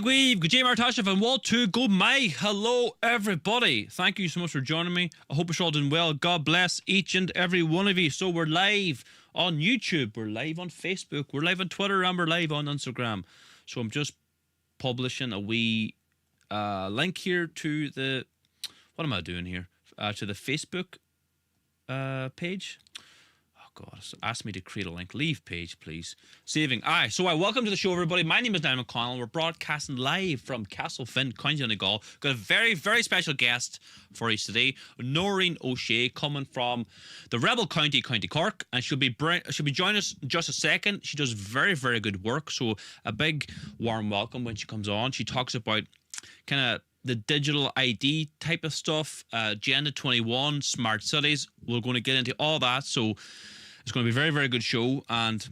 Weave, good day, Martasha, and Wall 2, go my. Hello, everybody. Thank you so much for joining me. I hope you're all doing well. God bless each and every one of you. So we're live on YouTube, we're live on Facebook, we're live on Twitter, and we're live on Instagram. So I'm just publishing a wee link here to the, what am I doing here? To the Facebook page. God, ask me to create a link. Leave page, please. Saving. So welcome to the show, everybody. My name is Dan McConnell. We're broadcasting live from Castlefin, County Donegal. Got a very, very special guest for us today, Noreen Shea, coming from the Rebel County, County Cork, and she'll be joining us in just a second. She does very, very good work. So a big warm welcome when she comes on. She talks about kind of the digital ID type of stuff, Agenda 21, smart cities. We're going to get into all that. So it's going to be a very, very good show, and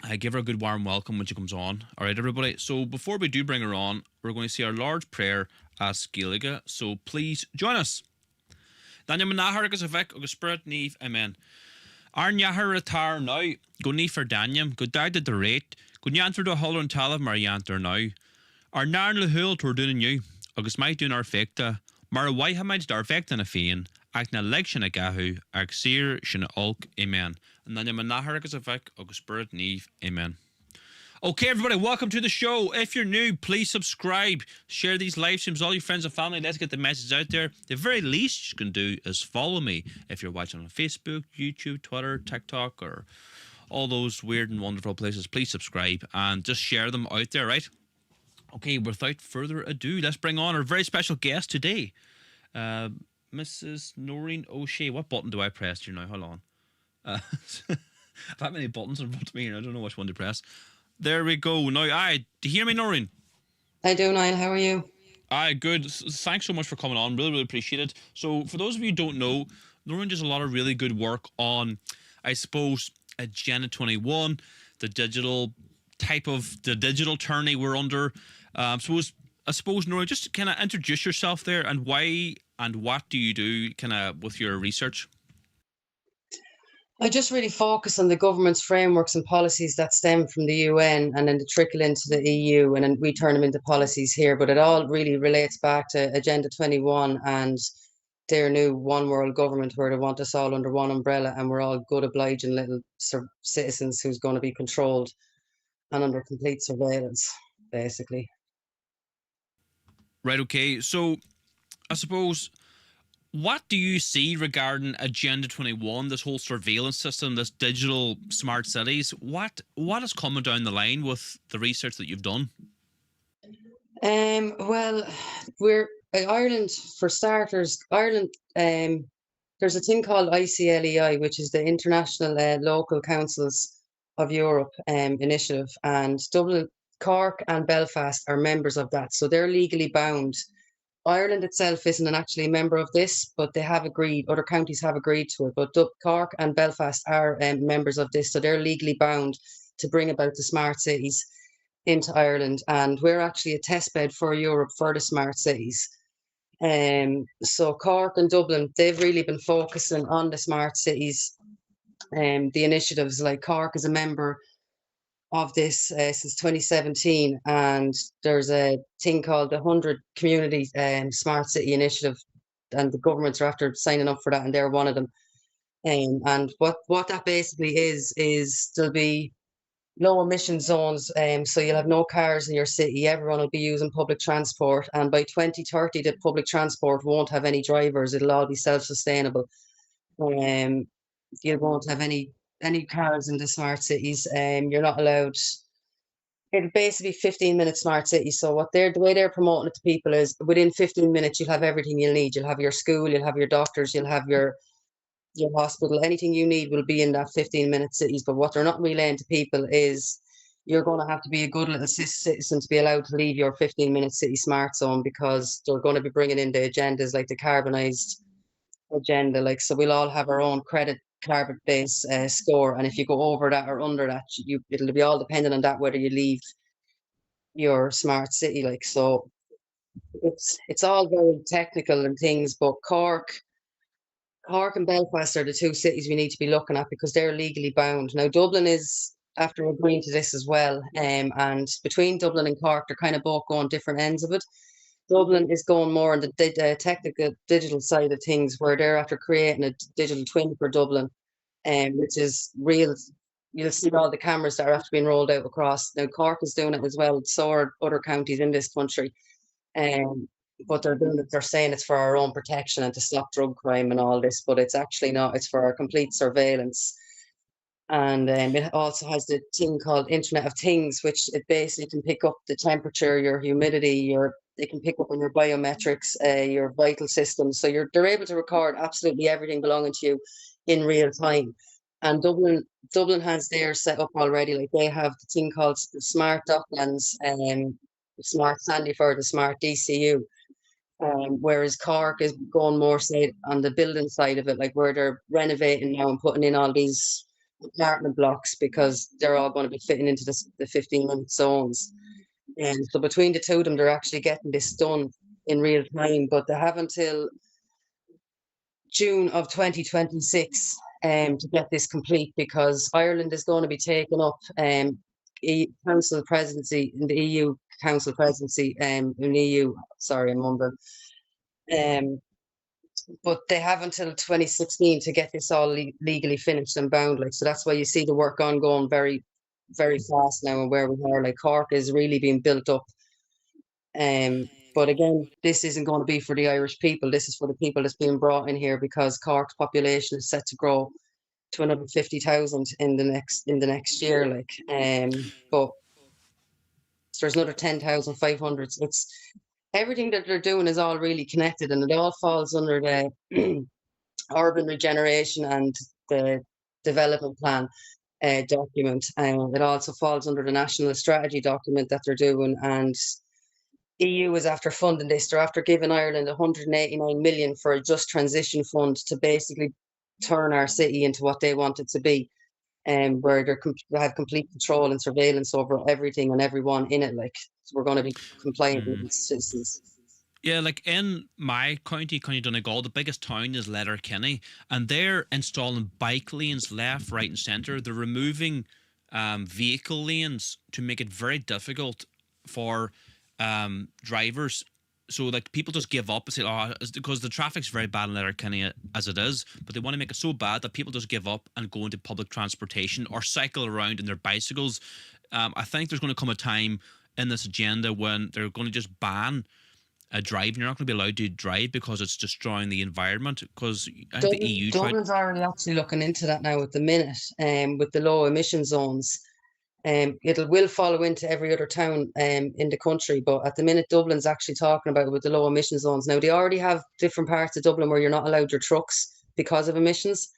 I give her a good warm welcome when she comes on. All right, everybody. So before we do bring her on, we're going to say our Lord's Prayer as Gaeilge. So please join us. Daniel Manahar agus Avek agus Spirit Neve. Amen. Ar Nyahar Atar now. Go Neve for Daniel. Go died at the rate. Go Nyanthur do Holler and Talav Marianthur now. Ar Narn Lahul Tor doing you. Agus might do our fecta. Mar why ha might dar fecta na fian. Ag na leg sin a gahu, ag sir sin a ulk, amen. And then yama nahar agus avek, agus spirit neve, amen. Okay, everybody, welcome to the show. If you're new, please subscribe, share these live streams, all your friends and family. Let's get the message out there. The very least you can do is follow me if you're watching on Facebook, YouTube, Twitter, TikTok, or all those weird and wonderful places. Please subscribe and just share them out there, right? Okay, without further ado, let's bring on our very special guest today. Mrs. Noreen Shea. What button do I press here now? Hold on. I've had many buttons in front of me and I don't know which one to press. There we go. Now, do you hear me, Noreen? I do, Niall. How are you? Good. Thanks so much for coming on. Really, really appreciate it. So, for those of you who don't know, Noreen does a lot of really good work on, I suppose, Agenda 21, the digital tourney we're under. I suppose, Noreen, just kind of introduce yourself there and why and what do you do kind of with your research? I just really focus on the government's frameworks and policies that stem from the UN and then they trickle into the EU and then we turn them into policies here. But it all really relates back to Agenda 21 and their new one world government where they want us all under one umbrella and we're all good, obliging little citizens who's going to be controlled and under complete surveillance, basically. Right, okay. So I suppose, what do you see regarding Agenda 21, this whole surveillance system, this digital smart cities? What is coming down the line with the research that you've done? Well, we're Ireland, for starters. Ireland, there's a thing called ICLEI, which is the International Local Councils of Europe initiative, and Dublin, Cork and Belfast are members of that, so they're legally bound. Ireland itself isn't actually a member of this, but they have agreed, other counties have agreed to it, but Cork and Belfast are members of this, so they're legally bound to bring about the smart cities into Ireland, and we're actually a testbed for Europe for the smart cities. So Cork and Dublin, they've really been focusing on the smart cities, the initiatives. Like Cork is a member of this since 2017, and there's a thing called the 100 Community Smart City Initiative, and the governments are after signing up for that, and they're one of them. And what that basically is there'll be low emission zones, so you'll have no cars in your city, everyone will be using public transport, and by 2030 the public transport won't have any drivers, it'll all be self-sustainable. You won't have any cars in the smart cities. You're not allowed. It'll basically be 15-minute smart cities. So the way they're promoting it to people is within 15 minutes you'll have everything you'll need. You'll have your school, you'll have your doctors, you'll have your hospital. Anything you need will be in that 15-minute cities. But what they're not relaying to people is you're going to have to be a good little citizen to be allowed to leave your 15-minute city smart zone, because they're going to be bringing in the agendas like the carbonised agenda. Like, so we'll all have our own carbon-based score, and if you go over that or under that, it'll be all dependent on that whether you leave your smart city. Like, so it's all very technical and things, but Cork and Belfast are the two cities we need to be looking at because they're legally bound. Now Dublin is after agreeing to this as well. And between Dublin and Cork, they're kind of both going different ends of it. Dublin is going more on the technical digital side of things, where they're after creating a digital twin for Dublin, which is real. You'll see all the cameras that are after being rolled out across. Now Cork is doing it as well, so are other counties in this country. But they're doing it, they're saying it's for our own protection and to stop drug crime and all this, but it's actually not. It's for our complete surveillance. And it also has the thing called Internet of Things, which it basically can pick up the temperature, your humidity, they can pick up on your biometrics, your vital systems. So they're able to record absolutely everything belonging to you in real time. And Dublin has theirs set up already. Like they have the thing called the Smart Docklands, Smart Sandyford, the Smart DCU. Whereas Cork is going more, say, on the building side of it, like where they're renovating now and putting in all these apartment blocks because they're all going to be fitting into the 15-minute zones. And so between the two of them, they're actually getting this done in real time, but they have until June of 2026 to get this complete, because Ireland is going to be taking up council presidency in the EU council presidency in EU. Sorry, I'm mumbling. But they have until 2016 to get this all legally finished and bound. Like, so that's why you see the work ongoing very, very fast now, and where we are, like Cork is really being built up. But again, this isn't going to be for the Irish people. This is for the people that's being brought in here, because Cork's population is set to grow to another 50,000 in the next year. Like, but there's another 10,500. It's everything that they're doing is all really connected, and it all falls under the urban regeneration and the development plan document. It also falls under the national strategy document that they're doing, and EU is after funding this. They're after giving Ireland 189 million for a just transition fund to basically turn our city into what they want it to be, where they have complete control and surveillance over everything and everyone in it. Like, so we're going to be compliant with citizens. Yeah, like in my county, County Donegal, the biggest town is Letterkenny, and they're installing bike lanes left, right, and centre. They're removing vehicle lanes to make it very difficult for drivers. So like people just give up and say, oh, it's because the traffic's very bad in Letterkenny as it is, but they want to make it so bad that people just give up and go into public transportation or cycle around in their bicycles. I think there's going to come a time in this agenda when they're going to just ban driving. You're not going to be allowed to drive because it's destroying the environment. Because the EU Dublin's already actually looking into that now at the minute, with the low emission zones. It will follow into every other town in the country, but at the minute Dublin's actually talking about it with the low emission zones. Now they already have different parts of Dublin where you're not allowed your trucks because of emissions,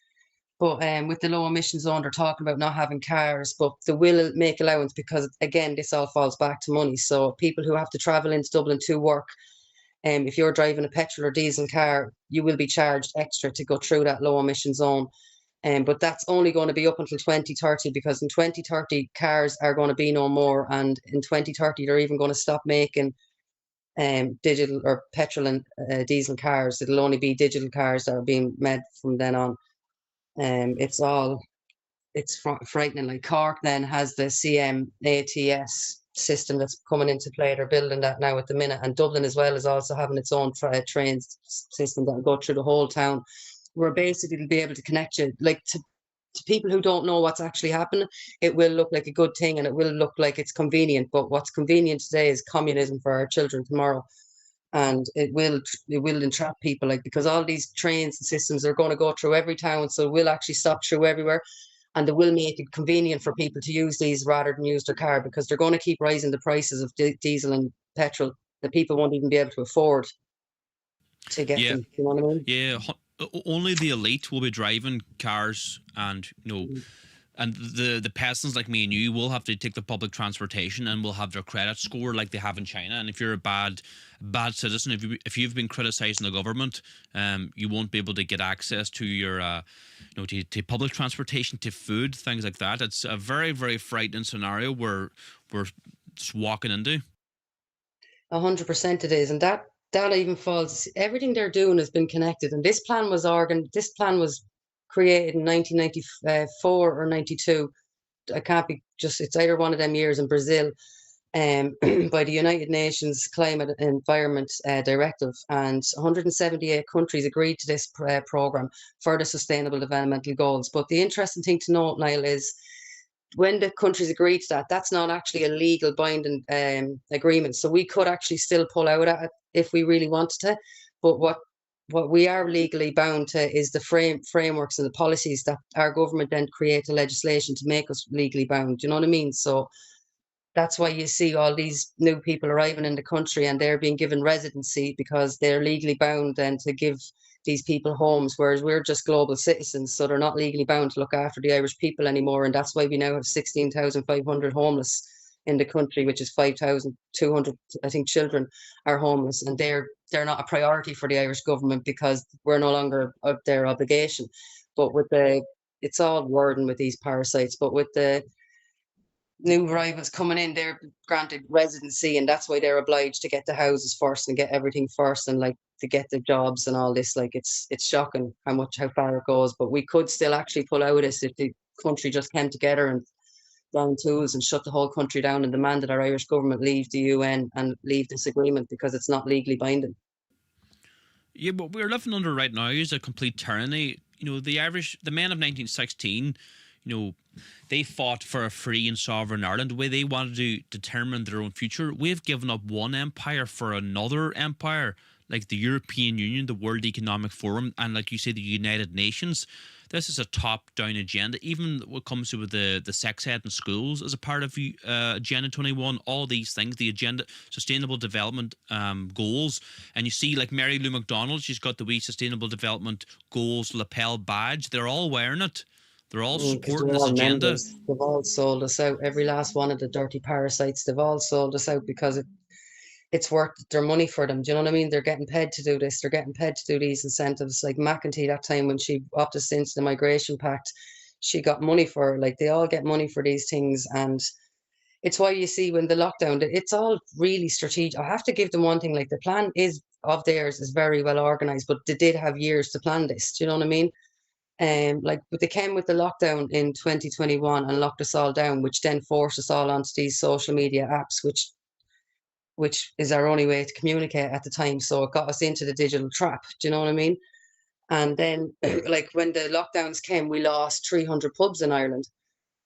but with the low emission zone they're talking about not having cars, but they will make allowance, because again this all falls back to money. So people who have to travel into Dublin to work, if you're driving a petrol or diesel car, you will be charged extra to go through that low emission zone. But that's only going to be up until 2030, because in 2030 cars are going to be no more, and in 2030 they're even going to stop making digital or petrol and diesel cars. It'll only be digital cars that are being made from then on. It's frightening. Like Cork then has the CMATS system that's coming into play. They're building that now at the minute, and Dublin as well is also having its own train system that will go through the whole town, where basically it'll be able to connect you, like to people who don't know what's actually happening. It will look like a good thing and it will look like it's convenient, but what's convenient today is communism for our children tomorrow. And it will entrap people, like, because all these trains and systems are going to go through every town, so it will actually stop through everywhere, and they will make it convenient for people to use these rather than use their car, because they're going to keep rising the prices of diesel and petrol that people won't even be able to afford to get them. You know what I mean? Yeah, only the elite will be driving cars, and and the peasants like me and you will have to take the public transportation and will have their credit score like they have in China. And if you're a bad citizen, if you've been criticizing the government, you won't be able to get access to your to public transportation, to food, things like that. It's a very, very frightening scenario we're just walking into. 100% it is, and that even falls. Everything they're doing has been connected, and this plan was created in 1994 or 92, I can't be just, it's either one of them years in Brazil, by the United Nations Climate Environment Directive, and 178 countries agreed to this program for the Sustainable Developmental Goals. But the interesting thing to note, Niall, is when the countries agreed to that, that's not actually a legal binding agreement. So we could actually still pull out at it if we really wanted to. But what we are legally bound to is the frameworks and the policies that our government then create the legislation to make us legally bound. Do you know what I mean? So that's why you see all these new people arriving in the country and they're being given residency because they're legally bound then to give these people homes, whereas we're just global citizens, so they're not legally bound to look after the Irish people anymore. And that's why we now have 16,500 homeless in the country, which is 5,200, I think, children are homeless, and they're not a priority for the Irish government because we're no longer of their obligation. But with it's all wording with these parasites, but with the new arrivals coming in, they're granted residency, and that's why they're obliged to get the houses first and get everything first, and like to get the jobs and all this. Like it's shocking how far it goes. But we could still actually pull out of this if the country just came together and down tools and shut the whole country down and demand that our Irish government leave the UN and leave this agreement because it's not legally binding. Yeah, what we're living under right now is a complete tyranny. You know, the men of 1916, you know, they fought for a free and sovereign Ireland, the way they wanted to determine their own future. We've given up one empire for another empire, like the European Union, the World Economic Forum, and like you say, the United Nations. This is a top-down agenda. Even what comes to with the sex ed in schools as a part of Agenda 21, all these things, the agenda, sustainable development goals. And you see, like Mary Lou McDonald, she's got the wee sustainable development goals lapel badge. They're all wearing it. They're all supporting this agenda. Members. They've all sold us out. Every last one of the dirty parasites, they've all sold us out because it's worth their money for them. Do you know what I mean? They're getting paid to do this. They're getting paid to do these incentives. Like McEntee that time when she opted into the Migration Pact, she got money for, like, they all get money for these things. And it's why you see when the lockdown, it's all really strategic. I have to give them one thing, like the plan of theirs is very well organized, but they did have years to plan this. Do you know what I mean? But they came with the lockdown in 2021 and locked us all down, which then forced us all onto these social media apps, which is our only way to communicate at the time. So it got us into the digital trap. Do you know what I mean? And then, like when the lockdowns came, we lost 300 pubs in Ireland,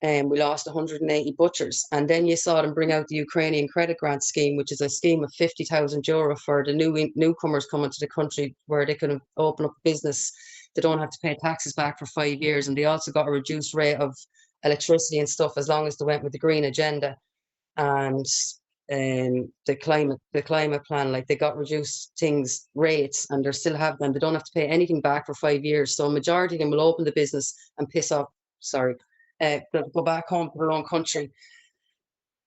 and we lost 180 butchers. And then you saw them bring out the Ukrainian credit grant scheme, which is a scheme of €50,000 for the newcomers coming to the country, where they can open up a business. They don't have to pay taxes back for 5 years, and they also got a reduced rate of electricity and stuff as long as they went with the green agenda. And the climate plan, like they got reduced rates, and they still have them. They don't have to pay anything back for 5 years. So a majority of them will open the business and they'll go back home to their own country.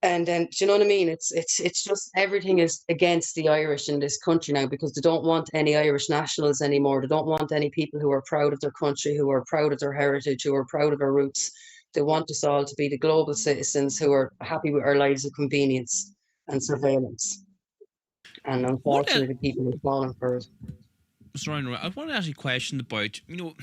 And then, do you know what I mean? It's just everything is against the Irish in this country now, because they don't want any Irish nationals anymore. They don't want any people who are proud of their country, who are proud of their heritage, who are proud of their roots. They want us all to be the global citizens who are happy with our lives of convenience and surveillance. And unfortunately, people are falling for it. Sorry, I want to ask you a question about, you know,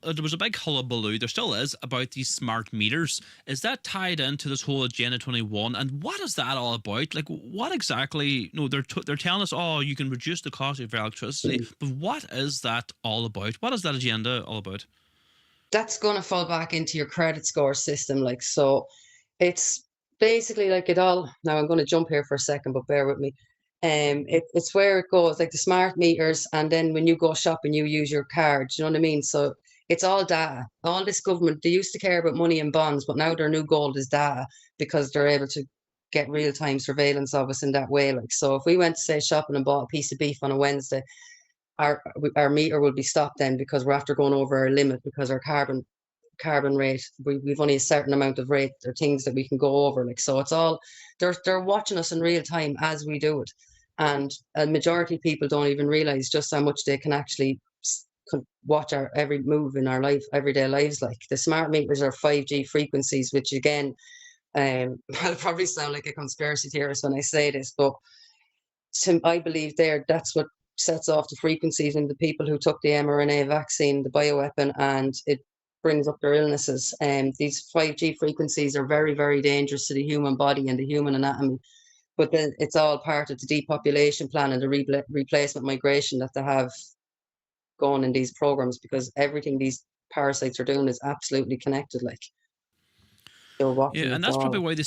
there was a big hullabaloo, there still is, about these smart meters. Is that tied into this whole Agenda 21? And what is that all about? Like, what exactly, they're telling us, oh, you can reduce the cost of your electricity, but what is that all about? What is that agenda all about? That's going to fall back into your credit score system. Like, so it's basically like it all. Now I'm going to jump here for a second, but bear with me. It's where it goes, like the smart meters, and then when you go shopping, you use your card. Do you know what I mean? So it's all data. All this government, they used to care about money and bonds, but now their new goal is data, because they're able to get real-time surveillance of us in that way. Like, so if we went to say shopping and bought a piece of beef on a Wednesday, our meter will be stopped then, because we're after going over our limit, because our carbon rate, we've only a certain amount of rate or things that we can go over. Like, so it's all, they're watching us in real time as we do it. And a majority of people don't even realize just how much they can actually watch our every move in our everyday lives. Like, the smart meters are 5G frequencies, which again, I'll probably sound like a conspiracy theorist when I say this, but I believe that's what sets off the frequencies in the people who took the mRNA vaccine, the bioweapon, and it brings up their illnesses. These 5G frequencies are very, very dangerous to the human body and the human anatomy. But then it's all part of the depopulation plan and the replacement migration that they have going in these programs, because everything these parasites are doing is absolutely connected. Like, they're watching Yeah, and us that's probably all. why they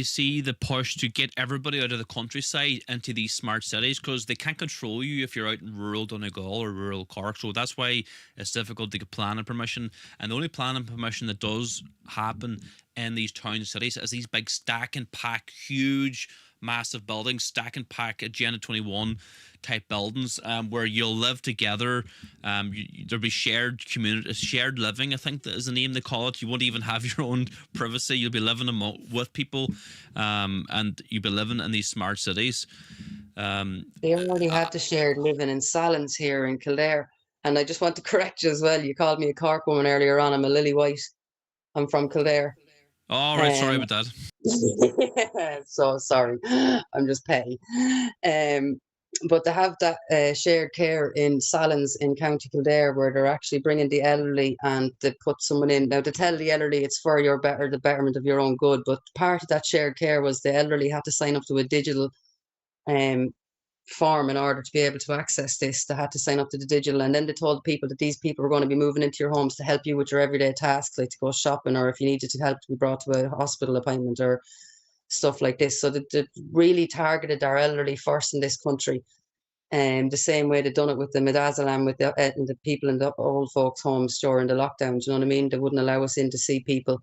see the push to get everybody out of the countryside into these smart cities, because they can't control you if you're out in rural Donegal or rural Cork. So that's why it's difficult to get planning permission. And the only planning permission that does happen in these town cities is these big stack and pack, huge, massive buildings, stack and pack Agenda 21 type buildings, where you'll live together. There'll be shared community, shared living, I think that is the name they call it. You won't even have your own privacy. You'll be living with people, and you'll be living in these smart cities. They already have the shared living in Salins here in Kildare. And I just want to correct you as well. You called me a Cork woman earlier on. I'm a Lily White. I'm from Kildare. All right, sorry about that. So sorry, I'm just petty. But they have that shared care in Salins in County Kildare, where they're actually bringing the elderly and they put someone in. Now, to tell the elderly it's for the betterment of your own good, but part of that shared care was the elderly had to sign up to a digital um, form in order to be able to access this. They had to sign up to the digital, and then they told people that these people were going to be moving into your homes to help you with your everyday tasks, like to go shopping, or if you needed to help to be brought to a hospital appointment or stuff like this. So they really targeted our elderly first in this country. And the same way they've done it with the midazolam, with the people in the old folks' homes during the lockdown. Do you know what I mean? They wouldn't allow us in to see people,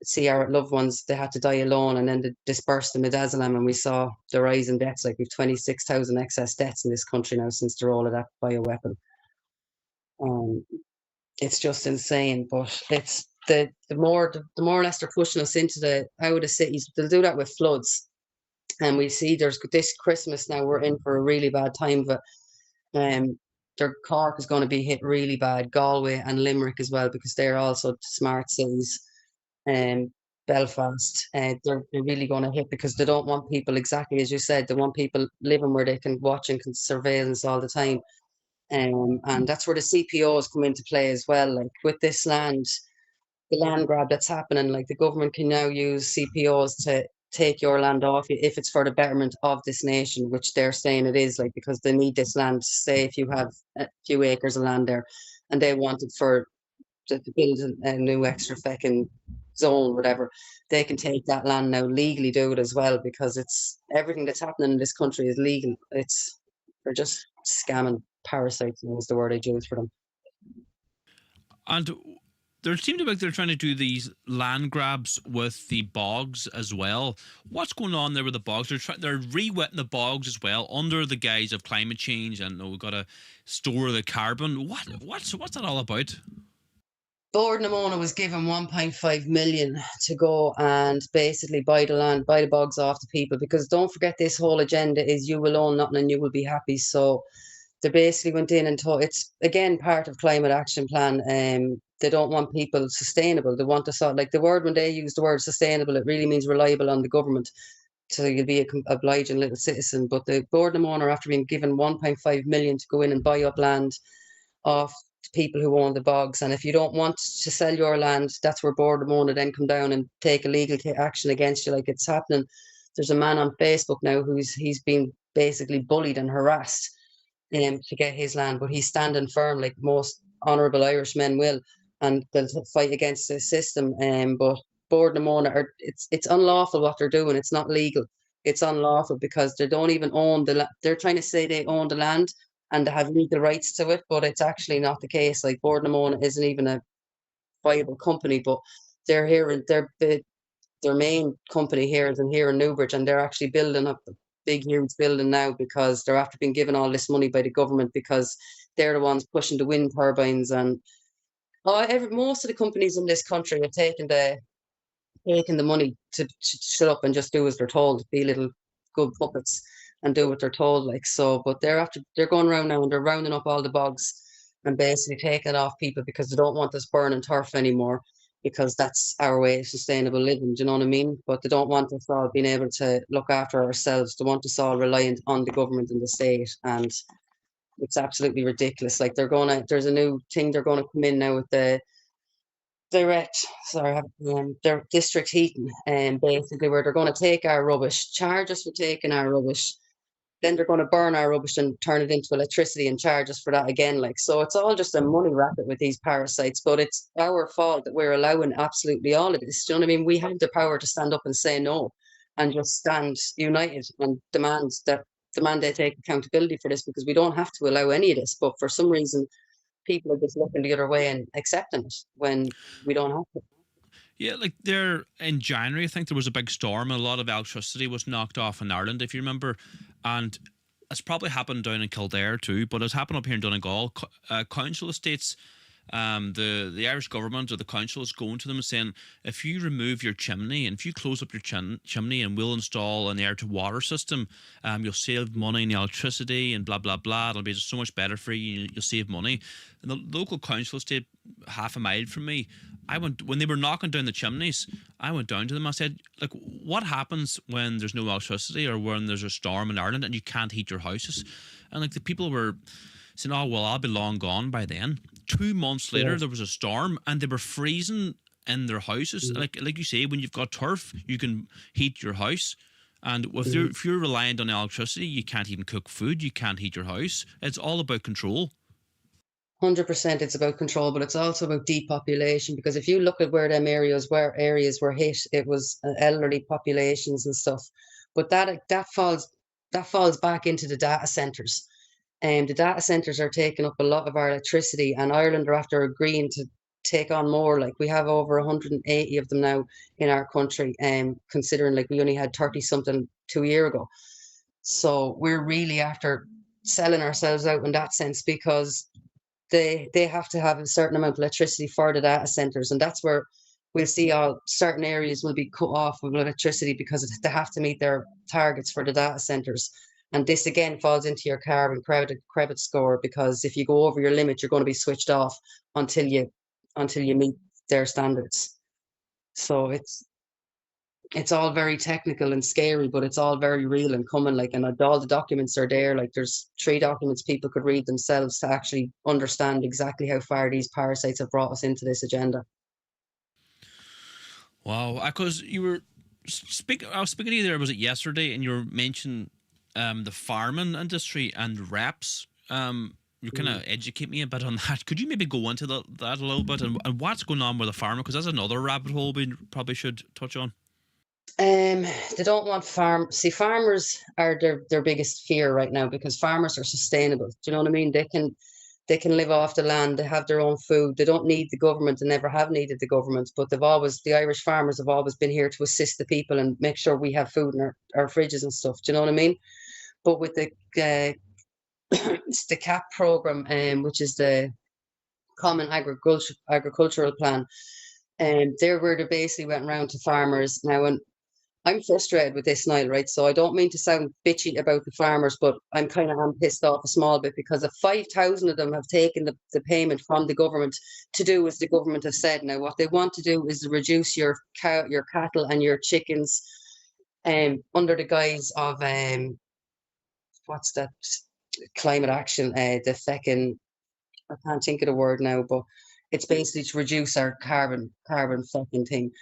see our loved ones. They had to die alone, and then they dispersed the midazolam, and we saw the rise in deaths. Like, we've 26,000 excess deaths in this country now since the roll of that bioweapon. It's just insane. But it's the more or less they're pushing us into the out of cities. They'll do that with floods, and we see there's this Christmas now. We're in for a really bad time, but their Cork is going to be hit really bad. Galway and Limerick as well, because they're also smart cities. Belfast, they're really going to hit, because they don't want people, exactly as you said, they want people living where they can watch and can surveillance all the time. And that's where the CPOs come into play as well. Like, with this land, the land grab that's happening, like, the government can now use CPOs to take your land off you if it's for the betterment of this nation, which they're saying it is, like, because they need this land. Say if you have a few acres of land there and they want it for to build a new extra feckin' zone, whatever, they can take that land now, legally do it as well, because it's everything that's happening in this country is legal. They're just scamming parasites, is the word I use for them. And there seem to be like they're trying to do these land grabs with the bogs as well. What's going on there with the bogs? They're re-wetting the bogs as well under the guise of climate change, and we've got to store the carbon. What's that all about? Bord na Móna was given 1.5 million to go and basically buy the land, buy the bogs off the people, because don't forget, this whole agenda is you will own nothing and you will be happy. So they basically went in and told, it's again part of climate action plan. They don't want people sustainable. They want to sort, like, the word, when they use the word sustainable, it really means reliable on the government. So you'll be a obliging little citizen. But the Bord na Móna, after being given 1.5 million to go in and buy up land off people who own the bogs, and if you don't want to sell your land, that's where Bord na Móna then come down and take a legal action against you, like it's happening. There's a man on Facebook now he's been basically bullied and harassed to get his land, but he's standing firm, like most honourable Irish men will, and they'll fight against the system. But Bord na Móna, it's unlawful what they're doing. It's not legal. It's unlawful, because they don't even own the land. They're trying to say they own the land and they have legal rights to it, but it's actually not the case. Like, Bord na Móna isn't even a viable company, but they're here, and their main company here is here in Newbridge, and they're actually building up a big, huge building now, because they're after being given all this money by the government, because they're the ones pushing the wind turbines. And most of the companies in this country have taken the money to shut up and just do as they're told, be little good puppets and do what they're told, like. So, but they're going around now and they're rounding up all the bogs and basically taking it off people, because they don't want us burning turf anymore, because that's our way of sustainable living. Do you know what I mean? But they don't want us all being able to look after ourselves. They want us all reliant on the government and the state, and it's absolutely ridiculous. Like, there's a new thing they're going to come in now with the direct, sorry, their district heating, and basically where they're going to take our rubbish, charge us for taking our rubbish, then they're going to burn our rubbish and turn it into electricity and charge us for that again. Like, so it's all just a money racket with these parasites, but it's our fault that we're allowing absolutely all of this. Do you know what I mean? We have the power to stand up and say no, and just stand united and demand they take accountability for this, because we don't have to allow any of this. But for some reason, people are just looking the other way and accepting it when we don't have to. Yeah, like there in January, I think there was a big storm and a lot of electricity was knocked off in Ireland, if you remember. And it's probably happened down in Kildare too, but it's happened up here in Donegal. Council estates, the Irish government or the council is going to them and saying, if you remove your chimney and if you close up your chimney and we'll install an air to water system, you'll save money in electricity and blah blah blah. It'll be just so much better for you. You'll save money. And the local council estate, half a mile from me, I went when they were knocking down the chimneys. I went down to them. I said, like, what happens when there's no electricity or when there's a storm in Ireland and you can't heat your houses? And like the people were saying, oh well, I'll be long gone by then. 2 months later, there was a storm and they were freezing in their houses. Like you say, when you've got turf, you can heat your house. And if you're reliant on electricity, you can't even cook food. You can't heat your house. It's all about control. 100% it's about control, but it's also about depopulation, because if you look at where them areas were hit, it was elderly populations and stuff. But that falls back into the data centers. And the data centers are taking up a lot of our electricity, and Ireland are after agreeing to take on more. Like, we have over 180 of them now in our country, considering like we only had 30 something 2 years ago. So we're really after selling ourselves out in that sense, because they have to have a certain amount of electricity for the data centers, and that's where we'll see all certain areas will be cut off with electricity because they have to meet their targets for the data centers. And this again falls into your carbon credit score, because if you go over your limit, you're going to be switched off until you meet their standards. So it's all very technical and scary, but it's all very real and coming. Like, and all the documents are there. Like, there's 3 documents people could read themselves to actually understand exactly how far these parasites have brought us into this agenda. Wow, because you were I was speaking to you there, was it yesterday, and you were mentioning the farming industry and reps. You kind of educate me a bit on that. Could you maybe go into that a little bit, and what's going on with the farming? Because that's another rabbit hole we probably should touch on. They don't want farmers are their biggest fear right now, because farmers are sustainable. Do you know what I mean? They can live off the land. They have their own food. They don't need the government and never have needed the government. But the Irish farmers have always been here to assist the people and make sure we have food in our fridges and stuff. Do you know what I mean? But with the it's the CAP program, which is the Common Agricultural Plan, and they're where they basically went around to farmers now. And I'm frustrated with this, Niall, right? So I don't mean to sound bitchy about the farmers, but I'm pissed off a small bit, because if 5,000 of them have taken the payment from the government to do as the government have said. Now, what they want to do is reduce your cattle and your chickens, under the guise of what's that, climate action, the feckin', I can't think of the word now, but it's basically to reduce our carbon fucking thing.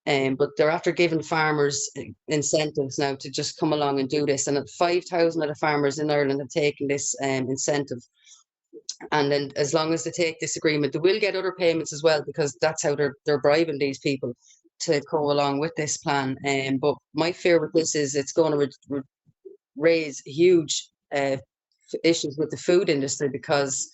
But they're after giving farmers incentives now to just come along and do this. And 5,000 of the farmers in Ireland have taken this incentive. And then as long as they take this agreement, they will get other payments as well, because that's how they're bribing these people to go along with this plan. But my fear with this is it's going to raise huge issues with the food industry, because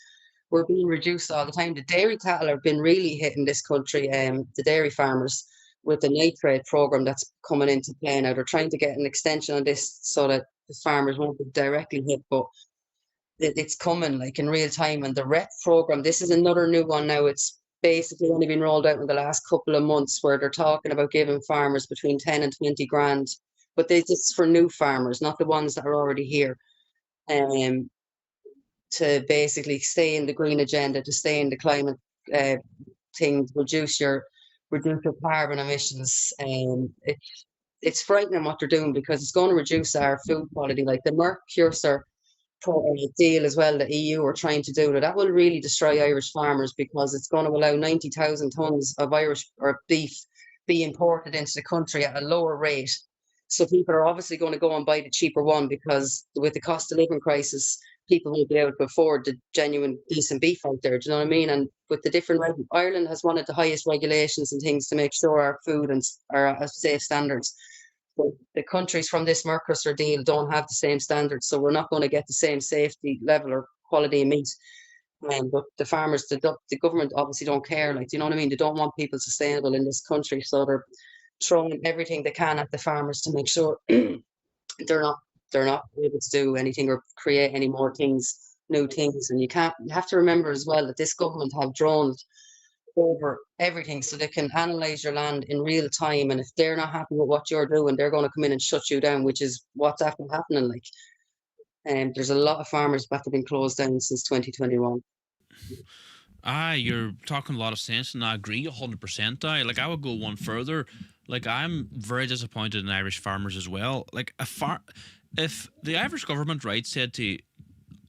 we're being reduced all the time. The dairy cattle have been really hitting this country, the dairy farmers, with the nitrate program that's coming into play now. They're trying to get an extension on this so that the farmers won't be directly hit, but it's coming like in real time. And the REP program, this is another new one now. It's basically only been rolled out in the last couple of months, where they're talking about giving farmers between 10 and 20 grand, but this is for new farmers, not the ones that are already here, to basically stay in the green agenda, to stay in the climate thing, reduce your carbon emissions. It's frightening what they're doing, because it's going to reduce our food quality. Like the Mercury deal as well, the EU are trying to do, that will really destroy Irish farmers, because it's going to allow 90,000 tonnes of Irish or beef be imported into the country at a lower rate. So people are obviously going to go and buy the cheaper one, because with the cost of living crisis, people won't be able to afford the genuine decent beef out there. Do you know what I mean? And with the different, Ireland has one of the highest regulations and things to make sure our food and are safe standards. But the countries from this Mercosur deal don't have the same standards, so we're not going to get the same safety level or quality of meat. But the farmers, the government obviously don't care. Like, do you know what I mean? They don't want people sustainable in this country, so they're throwing everything they can at the farmers to make sure they're not able to do anything or create any more things, new things. And you have to remember as well that this government have drones over everything, so they can analyze your land in real time, and if they're not happy with what you're doing, they're going to come in and shut you down, which is what's actually happening. Like, there's a lot of farmers that have been closed down since 2021. You're talking a lot of sense, and I agree 100%. Like, I would go one further. Like, I'm very disappointed in Irish farmers as well. Like, if the Irish government, right, said to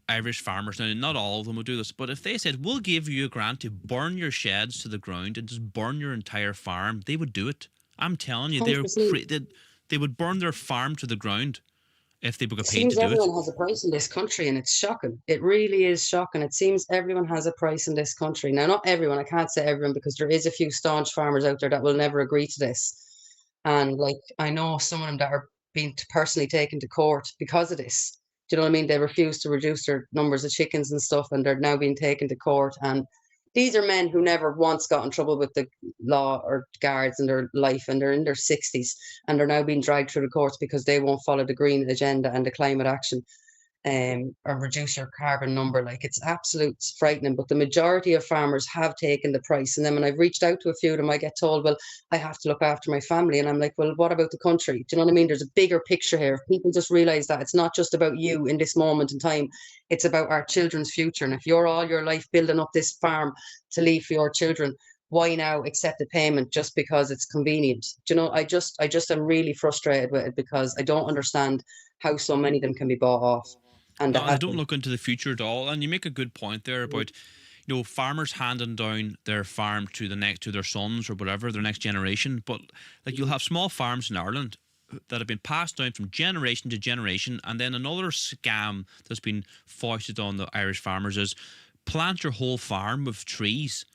Irish farmers, now not all of them would do this, but if they said, we'll give you a grant to burn your sheds to the ground and just burn your entire farm, they would do it. I'm telling you, they would burn their farm to the ground if they got paid to do it. It seems everyone has a price in this country, and it's shocking. It really is shocking. It seems everyone has a price in this country. Now, not everyone, I can't say everyone, because there is a few staunch farmers out there that will never agree to this. And like, I know some of them that are being personally taken to court because of this. Do you know what I mean? They refuse to reduce their numbers of chickens and stuff, and they're now being taken to court. And these are men who never once got in trouble with the law or guards in their life, and they're in their 60s, and they're now being dragged through the courts because they won't follow the green agenda and the climate action, or reduce your carbon number. Like, it's absolute frightening. But the majority of farmers have taken the price. And then when I've reached out to a few of them, I get told, well, I have to look after my family. And I'm like, well, what about the country? Do you know what I mean? There's a bigger picture here. If people just realize that it's not just about you in this moment in time, it's about our children's future. And if you're all your life building up this farm to leave for your children, why now accept the payment just because it's convenient? Do you know, I just am really frustrated with it, because I don't understand how so many of them can be bought off. And I don't look into the future at all. And you make a good point there about, farmers handing down their farm to their sons or whatever, their next generation. But like, you'll have small farms in Ireland that have been passed down from generation to generation. And then another scam that's been foisted on the Irish farmers is plant your whole farm with trees.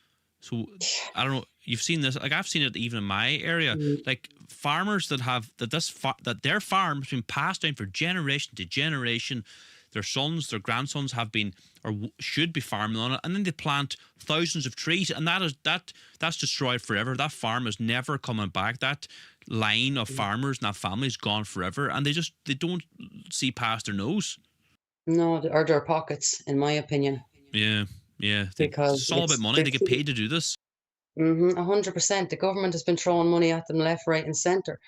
So I don't know, you've seen this, like, I've seen it even in my area. Like, farmers that their farm has been passed down for generation to generation. Their sons, their grandsons have been or should be farming on it, and then they plant thousands of trees, and that's destroyed forever. That farm is never coming back. That line of farmers and that family is gone forever, and they don't see past their nose. No, or their pockets, in my opinion. Yeah. Because it's all about money. They get paid to do this. 100%. The government has been throwing money at them left, right, and centre.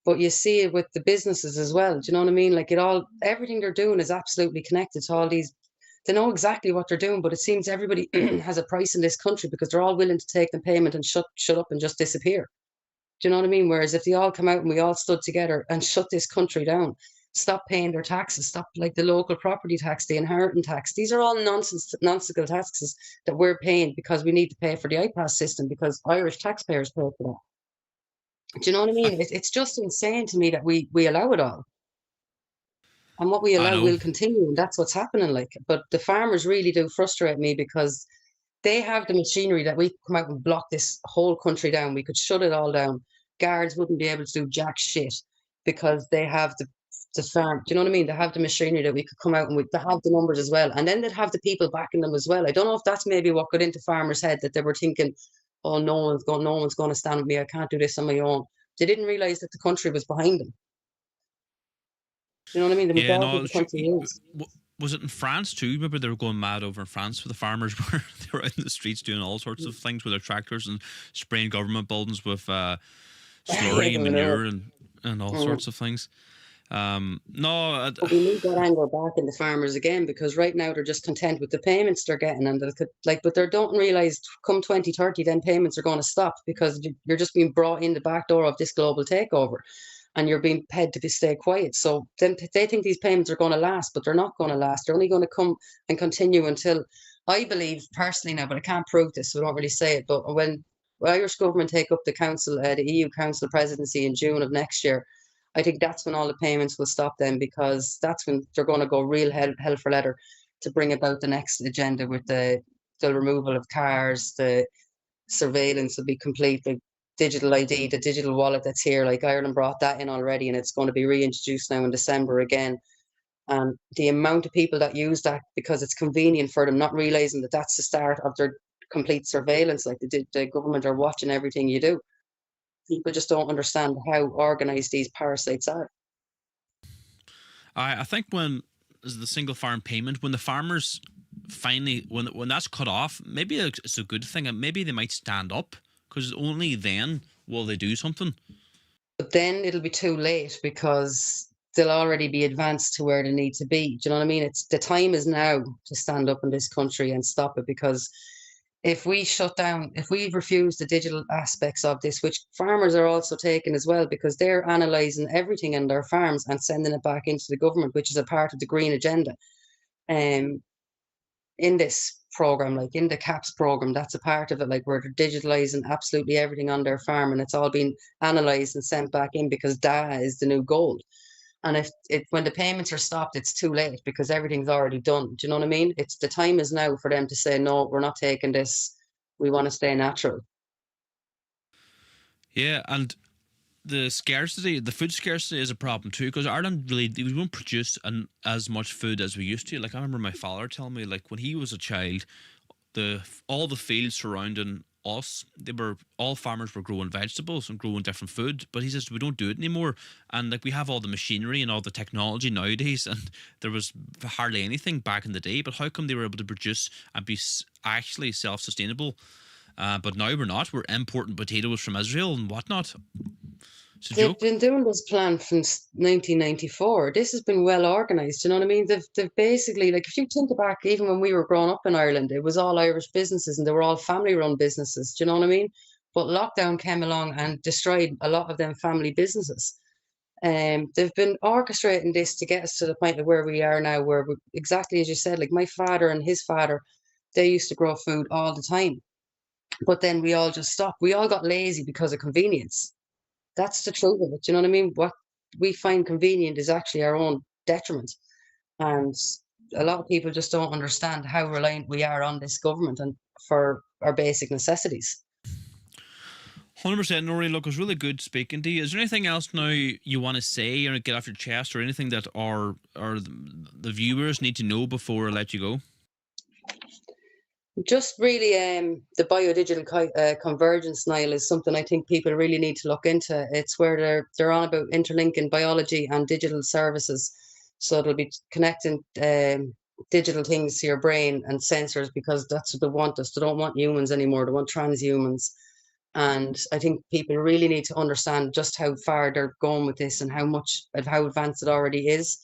But you see it with the businesses as well. Do you know what I mean? Like, everything they're doing is absolutely connected to all these. They know exactly what they're doing, but it seems everybody has a price in this country, because they're all willing to take the payment and shut up and just disappear. Do you know what I mean? Whereas if they all come out and we all stood together and shut this country down, stop paying their taxes, stop, like, the local property tax, the inheritance tax. These are all nonsensical taxes that we're paying because we need to pay for the iPass system, because Irish taxpayers pay for that. Do you know what I mean? It's just insane to me that we allow it all. And what we allow will continue, and that's what's happening. Like, but the farmers really do frustrate me, because they have the machinery that we could come out and block this whole country down. We could shut it all down. Guards wouldn't be able to do jack shit, because they have the farm. Do you know what I mean? They have the machinery that we could come out and they have the numbers as well. And then they'd have the people backing them as well. I don't know if that's maybe what got into farmers' head, that they were thinking, oh, no one's going to stand with me. I can't do this on my own. They didn't realize that the country was behind them. You know what I mean? Was it in France too? Remember, they were going mad over in France with the farmers, where they were out in the streets doing all sorts of things with their tractors and spraying government buildings with slurry and manure and all sorts of things. But we need that anger back in the farmers again, because right now they're just content with the payments they're getting, and but they don't realize come 2030, then payments are going to stop, because you're just being brought in the back door of this global takeover. and you're being paid to stay quiet. So then they think these payments are going to last, but they're not going to last. They're only going to come and continue until, I believe personally now, but I can't prove this, so I don't really say it. But when Irish government take up the council, the EU council presidency in June of next year, I think that's when all the payments will stop then, because that's when they're going to go real hell for leather to bring about the next agenda with the removal of cars, the surveillance will be complete, the digital ID, the digital wallet that's here. Like Ireland brought that in already, and it's going to be reintroduced now in December again. And the amount of people that use that because it's convenient for them, not realizing that that's the start of their complete surveillance. Like the government are watching everything you do. People just don't understand how organized these parasites are. I think when is the single farm payment, when the farmers finally, when that's cut off, maybe it's a good thing, and maybe they might stand up, because only then will they do something. But then it'll be too late, because they'll already be advanced to where they need to be. Do you know what I mean? It's the time is now to stand up in this country and stop it, because if we shut down, if we refuse the digital aspects of this, which farmers are also taking as well, because they're analysing everything in their farms and sending it back into the government, which is a part of the green agenda. In this program, like in the CAPS program, that's a part of it. Like we're digitalising absolutely everything on their farm, and it's all being analysed and sent back in, because data is the new gold. And if when the payments are stopped, it's too late, because everything's already done. Do you know what I mean? It's the time is now for them to say, no, we're not taking this. We want to stay natural. Yeah, and the scarcity, the food scarcity is a problem too, because Ireland really, we don't produce as much food as we used to. Like I remember my father telling me, like when he was a child, all the fields surrounding us, all farmers were growing vegetables and growing different food. But he says we don't do it anymore, and like we have all the machinery and all the technology nowadays, and there was hardly anything back in the day. But how come they were able to produce and be actually self-sustainable? But now we're not. We're importing potatoes from Israel and whatnot. They've been doing this plan from 1994. This has been well organised. You know what I mean? They've basically, like, if you think back, even when we were growing up in Ireland, it was all Irish businesses and they were all family-run businesses. Do you know what I mean? But lockdown came along and destroyed a lot of them family businesses. They've been orchestrating this to get us to the point of where we are now, where exactly as you said, like my father and his father, they used to grow food all the time. But then we all just stopped. We all got lazy because of convenience. That's the truth of it. You know what I mean? What we find convenient is actually our own detriment. And a lot of people just don't understand how reliant we are on this government and for our basic necessities. 100%, Noreen. Look, it was really good speaking to you. Is there anything else now you want to say or get off your chest, or anything that the viewers need to know before I let you go? Just really, the biodigital convergence, Niall, is something I think people really need to look into. It's where they're on about interlinking biology and digital services, so they'll be connecting digital things to your brain and sensors, because that's what they want us. They don't want humans anymore. They want transhumans. And I think people really need to understand just how far they're going with this and how advanced it already is,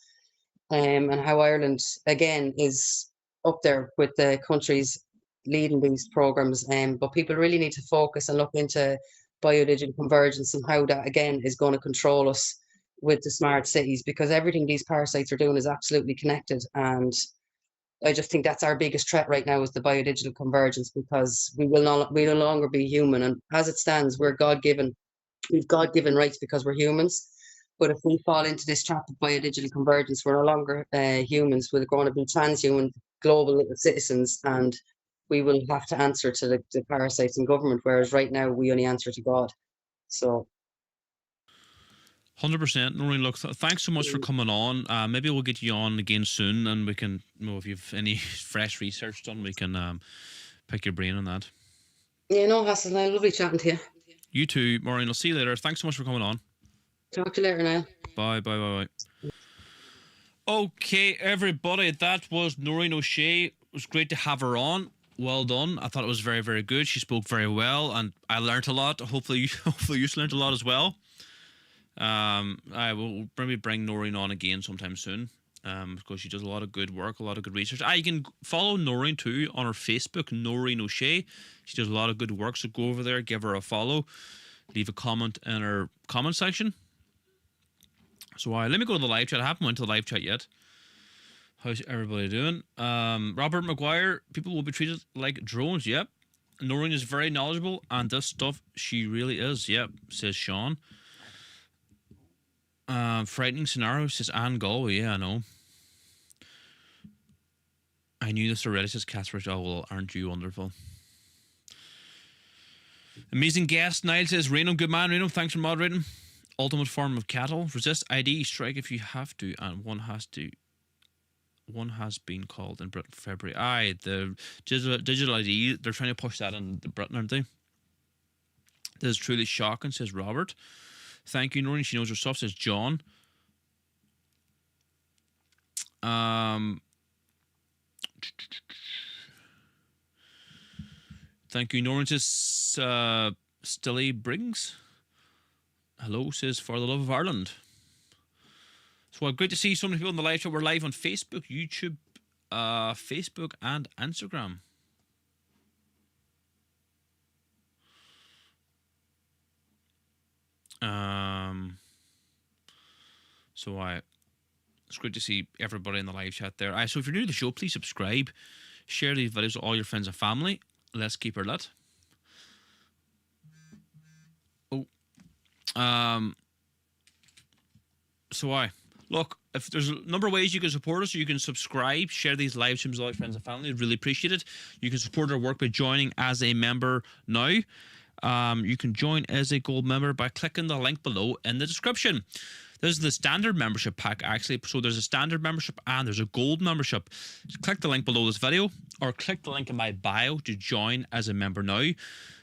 and how Ireland again is up there with the countries leading these programs. But people really need to focus and look into biodigital convergence and how that again is going to control us with the smart cities, because everything these parasites are doing is absolutely connected. And I just think that's our biggest threat right now, is the biodigital convergence, because we no longer be human. And as it stands, we've God-given rights because we're humans. But if we fall into this trap of biodigital convergence, we're no longer humans. We're going to be transhuman global little citizens, and we will have to answer to the parasites in government, whereas right now we only answer to God. So 100%. Noreen, look, thanks so much for coming on. Maybe we'll get you on again soon, and we can, if you've any fresh research done, we can pick your brain on that. Yeah, no hassle. Now, lovely chatting to you. You too, Maureen. I'll see you later. Thanks so much for coming on. Talk to you later now. Bye. Okay, everybody, that was Noreen O'Shea. It was great to have her on. Well done. I thought it was very, very good. She spoke very well, and I learned a lot. Hopefully you learned a lot as well. I will maybe bring Noreen on again sometime soon, because she does a lot of good work, a lot of good research. You can follow Noreen too on her Facebook, Noreen O'Shea. She does a lot of good work, so go over there, give her a follow, leave a comment in her comment section. So let me go to the live chat. I haven't went to the live chat yet. How's everybody doing? Robert McGuire, people will be treated like drones. Yep. Noreen is very knowledgeable, and this stuff, she really is. Yep, says Sean. Frightening scenario, says Anne Galway. Yeah, I know. I knew this already, says Casper. Oh, well, aren't you wonderful? Amazing guest, Niall says, Reno, good man. Reno, thanks for moderating. Ultimate form of cattle. Resist ID, strike if you have to, and one has been called in Britain for February. Aye, the digital ID, they're trying to push that in Britain, aren't they? This is truly shocking, says Robert. Thank you, Noreen. She knows her stuff, says John. Thank you, Noreen, says Stilly Briggs. Hello, says For the Love of Ireland. So great to see so many people in the live show. We're live on Facebook, YouTube, Facebook, and Instagram. It's great to see everybody in the live chat there. So if you're new to the show, please subscribe, share these videos with all your friends and family. Let's keep her lit. Look, if there's a number of ways you can support us, you can subscribe, share these live streams with all your friends and family. I'd really appreciate it. You can support our work by joining as a member now. You can join as a gold member by clicking the link below in the description. This is the standard membership pack, actually. So there's a standard membership and there's a gold membership. Just click the link below this video or click the link in my bio to join as a member now.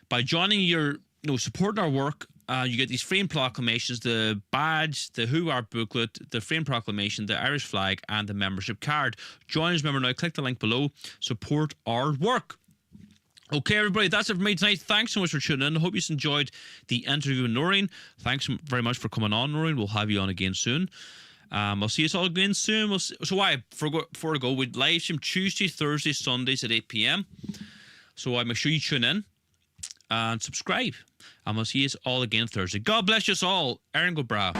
By joining, supporting our work, you get these framed proclamations, the badge, the Who Are booklet, the framed proclamation, the Irish flag, and the membership card. Join as a member now. Click the link below. Support our work. Okay, everybody, that's it for me tonight. Thanks so much for tuning in. I hope you enjoyed the interview with Noreen. Thanks very much for coming on, Noreen. We'll have you on again soon. I'll see you all again soon. Before I go, we live stream Tuesday, Thursday, Sundays at 8 p.m. So make sure you tune in and subscribe. And we'll see you all again Thursday. God bless you all. Aaron go bra.